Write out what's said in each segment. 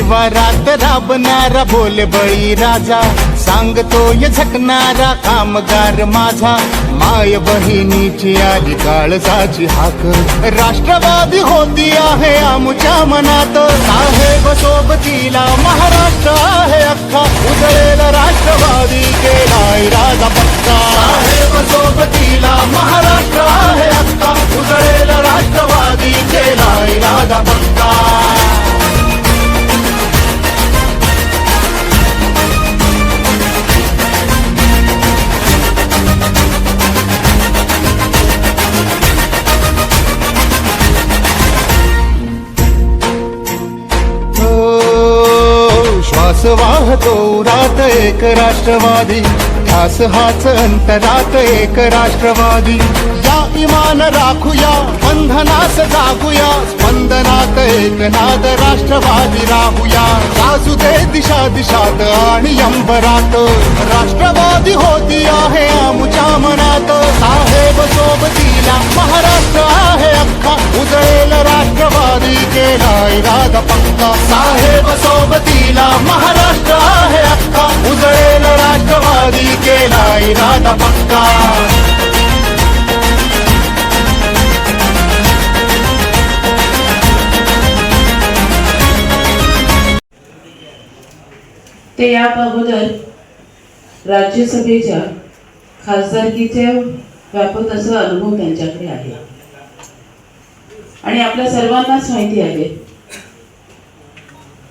शिवारात राबणारा बोल बळी राजा, सांगतोय झटणारा कामगार माझा, माय बहिणीची आली काळजाची हाक, राष्ट्रवादी होती आहे आमच्या मनात, साहेब सोबतीला महाराष्ट्र आहे अख्खा, उजळेल राष्ट्रवादी केला इरादा पक्का, साहेब सोबतीला महाराष्ट्र आहे अख्खा, उजळेल राष्ट्रवादी केला इरादा पक्का. श्वास वाहतो उरात एक राष्ट्रवादी, ध्यास हाच अंतरात एक राष्ट्रवादी, या इमान राखूया बंधनास जागूया, स्पंदनात एक नाद राष्ट्रवादी राहूया, गाजू दे दिशा दिशात आणि अंबरात, राष्ट्रवादी होती आहे आमच्या मनात, साहेब सोबतीला महाराष्ट्र आहे अख्खा, उजळेल राष्ट्रवादी केला इरादा पक्का, साहेब सोबतीला महाराष्ट्र आहे अख्खा, उजळेल राष्ट्रवादी केला इरादा पक्का. ते या अगोदर राज्यसभेच्या खासदारकीचे व्यापक असा अनुभव त्यांच्याकडे आहे आणि आपल्या सर्वांनाच माहिती आहे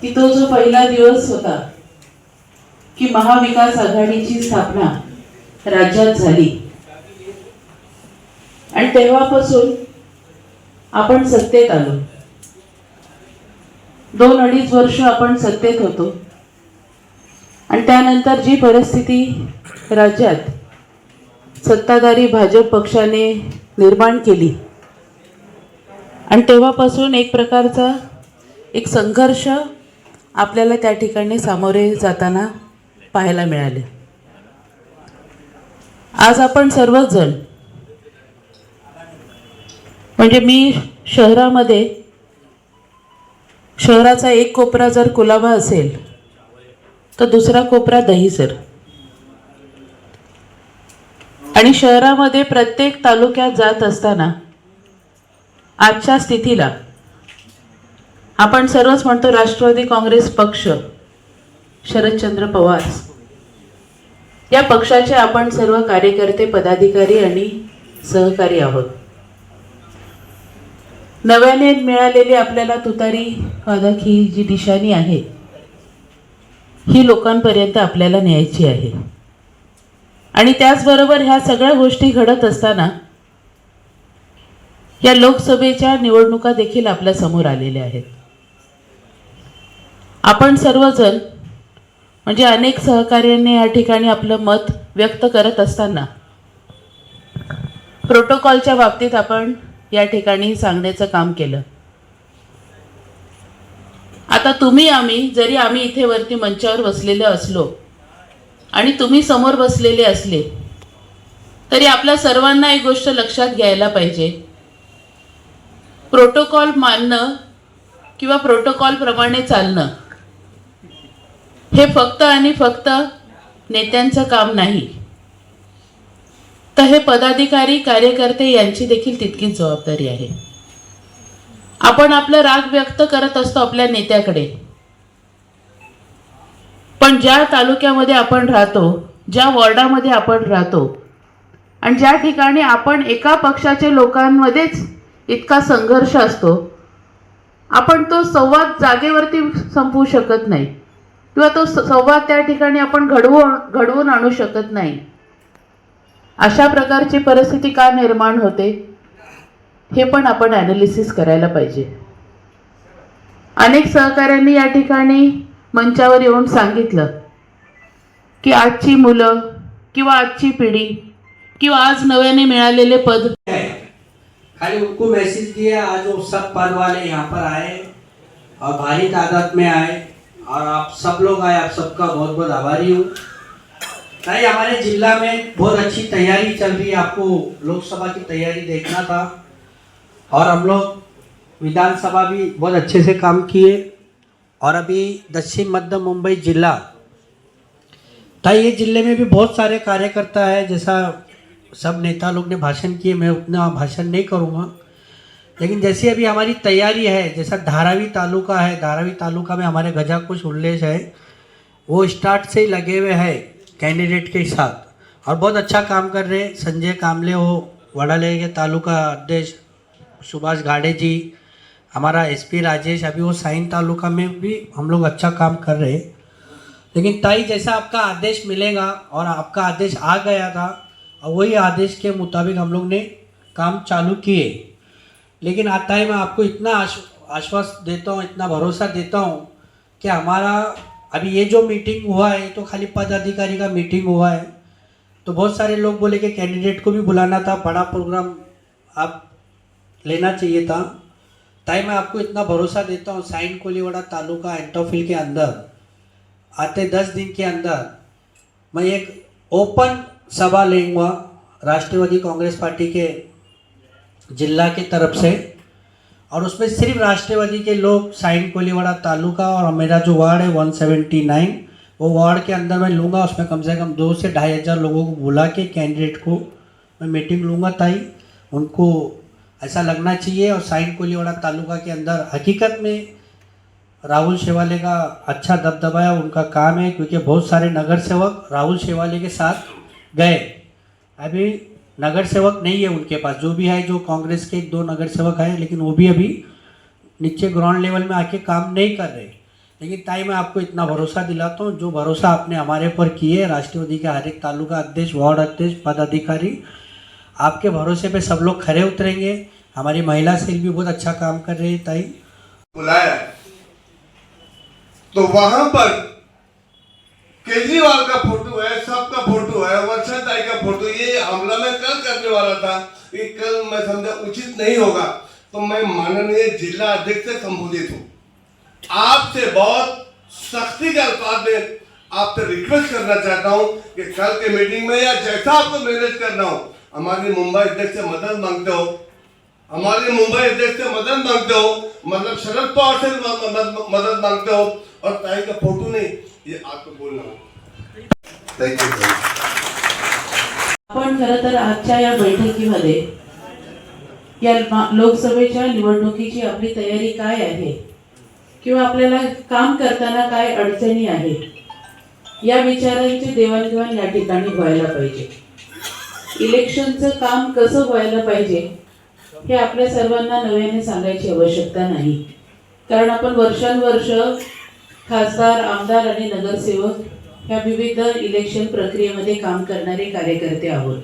की तो जो पहिला दिवस होता की महाविकास आघाडीची स्थापना राज्यात झाली आणि तेव्हापासून आपण सत्तेत आलो, 2-2.5 वर्ष आपण सत्तेत होतो आणि त्यानंतर जी परिस्थिती राज्यात सत्ताधारी भाजप पक्षाने निर्माण केली आणि तेव्हापासून एक प्रकारचा एक संघर्ष आपल्याला त्या ठिकाणी सामोरे जाताना पाहायला मिळाले. आज आपण सर्वच जण म्हणजे मी शहराचा एक कोपरा जर कुलाबा असेल तर दुसरा कोपरा दहिसर आणि शहरामध्ये प्रत्येक तालुक्यात जात असताना आजच्या स्थितीला आपण सर्वच म्हणतो राष्ट्रवादी काँग्रेस पक्ष, शरदचंद्र पवार या पक्षाचे आपण सर्व कार्यकर्ते, पदाधिकारी आणि सहकारी आहोत. नव्याने मिळालेली आपल्याला तुतारी वादक ही जी निशाणी आहे ही लोकांपर्यंत आपल्याला न्यायची आहे आणि त्याचबरोबर ह्या सगळ्या गोष्टी घडत असताना या लोकसभेच्या निवडणुका देखील आपल्या समोर आलेल्या आहेत. आपण सर्वजण म्हणजे अनेक सहकार्याने या ठिकाणी आपलं मत व्यक्त करत असताना प्रोटोकॉलच्या बाबतीत आपण या ठिकाणी सांगण्याचं काम केलं. आता जरी आम्ही इथे वरती मंचावर बसलेले असलो आणि तुम्ही समोर बसलेले असले तरी आपल्या सर्वांना एक गोष्ट लक्षात घ्यायला पाहिजे, प्रोटोकॉल मानणं किंवा प्रोटोकॉल प्रमाणे चालणं हे फक्त आणि फक्त नेत्यांचं काम नाही, तर हे पदाधिकारी, कार्यकर्ते यांची देखील तितकीच जबाबदारी आहे. आपण आपलं राग व्यक्त करत असतो आपल्या नेत्याकडे, पण ज्या तालुक्यामध्ये आपण राहतो, ज्या वॉर्डामध्ये आपण राहतो आणि ज्या ठिकाणी आपण एका पक्षाच्या लोकांमध्येच इतका संघर्ष असतो, आपण तो संवाद जागेवरती संपवू शकत नाही किंवा तो संवाद त्या ठिकाणी आपण घडवून आणू शकत नाही. अशा प्रकारची परिस्थिती का निर्माण होते हे पण आपण ॲनालिसिस करायला पाहिजे. अनेक सहकाऱ्यांनी या ठिकाणी मंचावर येऊन सांगितलं की आजची मुलं किंवा आजची पिढी किंवा आज नव्याने मिळालेले पद, खाली उनको मैसेज दिया, आज वो सब पद वाले यहाँ पर आए और भारी तादाद में आए और आप सब लोग आए, आप सबका बहुत बहुत आभारी हूँ. नहीं, हमारे जिला में बहुत अच्छी तैयारी चल रही है, आपको लोकसभा की तैयारी देखना था और हम लोग विधानसभा भी बहुत अच्छे से काम किए और अभी दक्षिण मध्य मुंबई जिला था। ये जिले में भी बहुत सारे कार्यकर्ता है, जैसा सब नेता लोग ने भाषण किए, मैं उतना भाषण नहीं करूँगा। लेकिन जैसे अभी हमारी तैयारी है, जैसा धारावी तालुका है, धारावी तालुका में हमारे गजाकुश उल्लेश है, वो स्टार्ट से ही लगे हुए हैं कैंडिडेट के साथ और बहुत अच्छा काम कर रहे हैं। संजय कामले हो, वडाले के तालुका अध्यक्ष सुभाष घाड़े जी, हमारा एसपी राजेश, अभी वो साइन तालुका में भी हम लोग अच्छा काम कर रहे हैं। लेकिन ताई जैसा आपका आदेश मिलेगा और आपका आदेश आ गया था और वही आदेश के मुताबिक हम लोग ने काम चालू किए। लेकिन आता है मैं आपको इतना आश्वासन देता हूँ, इतना भरोसा देता हूँ कि हमारा अभी ये जो मीटिंग हुआ है तो खाली पदाधिकारी का मीटिंग हुआ है। तो बहुत सारे लोग बोले कि कैंडिडेट को भी बुलाना था, बड़ा प्रोग्राम आप लेना चाहिए था। ताई मैं आपको इतना भरोसा देता हूँ, साइन कोलीवाड़ा तालुका एंटोफिल के अंदर आते 10 दिन के अंदर मैं एक ओपन सभा लेंगा राष्ट्रवादी कांग्रेस पार्टी के जिला के तरफ से, और उसमें सिर्फ राष्ट्रवादी के लोग साइन कोलीवाड़ा तालुका और मेरा जो वार्ड है 179 वो वार्ड के अंदर मैं लूँगा। उसमें कम से कम 2 से 2,500 लोगों को बुला के कैंडिडेट को मैं मीटिंग लूँगा ताई, उनको ऐसा लगना चाहिए। और साइन कोलीवाड़ा तालुका के अंदर हकीकत में राहुल शेवाले का अच्छा दबदबा है, उनका काम है, क्योंकि बहुत सारे नगर सेवक राहुल शेवाले के साथ गए। अभी नगर सेवक नहीं है उनके पास, जो भी है, जो कांग्रेस के 2 नगर सेवक हैं, लेकिन वो भी अभी नीचे ग्राउंड लेवल में आके काम नहीं कर रहे। लेकिन ताई मैं आपको इतना भरोसा दिलाता हूँ, जो भरोसा आपने हमारे ऊपर किए, राष्ट्रवादी के हर एक तालुका अध्यक्ष, वार्ड अध्यक्ष, पदाधिकारी, आपके भरोसे पे सब लोग खरे उतरेंगे। हमारी महिला सेल भी बहुत अच्छा काम कर रही है ताई। बुलाया तो वहां पर केजरीवाल का फोटो है, सबका फोटो है, वर्षा ताई का फोटो। ये हमला मैं कल करने वाला था, ये कल मैं समझा उचित नहीं होगा, तो मैं माननीय जिला अध्यक्ष से संबोधित हूँ। आपसे बहुत सख्ती के अल्फाज में आपसे रिक्वेस्ट करना चाहता हूँ कि कल के मीटिंग में या जैसा आपको मैनेज करना हो, हमारी मुंबई अध्यक्ष से मदद मांगते हो, हमारे मुंबई अध्यक्ष से मदद मांगते हो, मतलब शरद पवार से मदद मांगते हो, और ताई का फोटो नहीं, ये आपको बोलना हो। Thank you. आपण खरं तर आजच्या या बैठकीमध्ये या लोकसभेच्या निवडणुकीची आपली तयारी काय आहे किंवा आपल्याला काम करताना काय अडचणी आहेत या विचारांची देवाणघेवाण या ठिकाणी व्हायला पाहिजे। इलेक्शनचं काम कसं व्हायला पाहिजे हे आपल्या सर्वांना नव्याने सांगायची आवश्यकता नाही, कारण आपण वर्षानुवर्ष खासदार, आमदार आणि नगरसेवक या विविध इलेक्शन प्रक्रियेमध्ये काम करणारे कार्यकर्ते आहोत।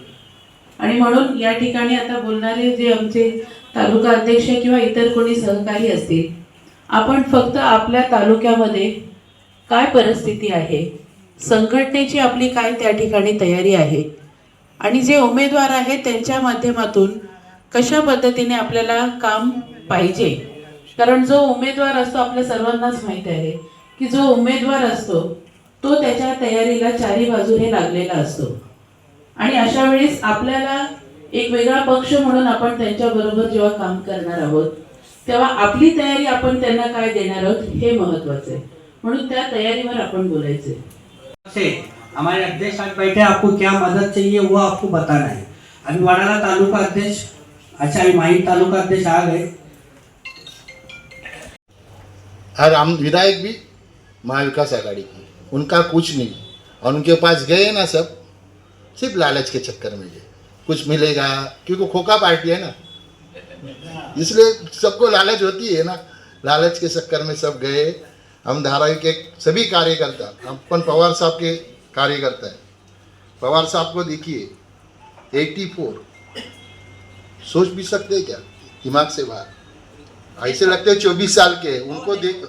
आणि म्हणून या ठिकाणी आता बोलणारे जे आमचे तालुका अध्यक्ष किंवा इतर कोणी सहकारी असतील, आपण फक्त आपल्या तालुक्यामध्ये काय परिस्थिती आहे, संघटनेची आपली काय त्या ठिकाणी तयारी आहे आणि जे उमेदवार आहेत त्यांच्या माध्यमातून कशा पद्धतीने आपल्याला काम पाहिजे। कारण जो उमेदवार असतो आपल्या सर्वांनाच माहिती आहे की जो उमेदवार असतो तो त्याच्या तयारीला चारी बाजूने लागलेला असतो आणि अशा वेळेस आपल्याला एक वेगळा पक्ष म्हणून आपण त्यांच्या बरोबर जेव्हा काम करणार आहोत तेव्हा आपली तयारी आपण त्यांना काय देणार आहोत हे महत्त्वाचं आहे। म्हणून त्या तयारीवर आपण बोलायचे। हमारे अध्यक्ष आज बैठे, आपको क्या मदद चाहिए वो आपको बताना है। अभी वडाला तालुका अध्यक्ष, अच्छा अभी माहिम तालुका अध्यक्ष आ गए, और हम विधायक भी महाविकास आघाड़ी की, उनका कुछ नहीं, और उनके पास गए ना सब सिर्फ लालच के चक्कर में गए, कुछ मिलेगा, क्योंकि खोखा पार्टी है ना, इसलिए सबको लालच होती है ना, लालच के चक्कर में सब गए। हम धारावी के सभी कार्यकर्ता, अपन पवार साहब के कार्यकर्ता है, पवार साहब को देखिए 84, सोच भी सकते हैं क्या, दिमाग से बाहर, ऐसे लगते हैं 24 साल के, उनको देख।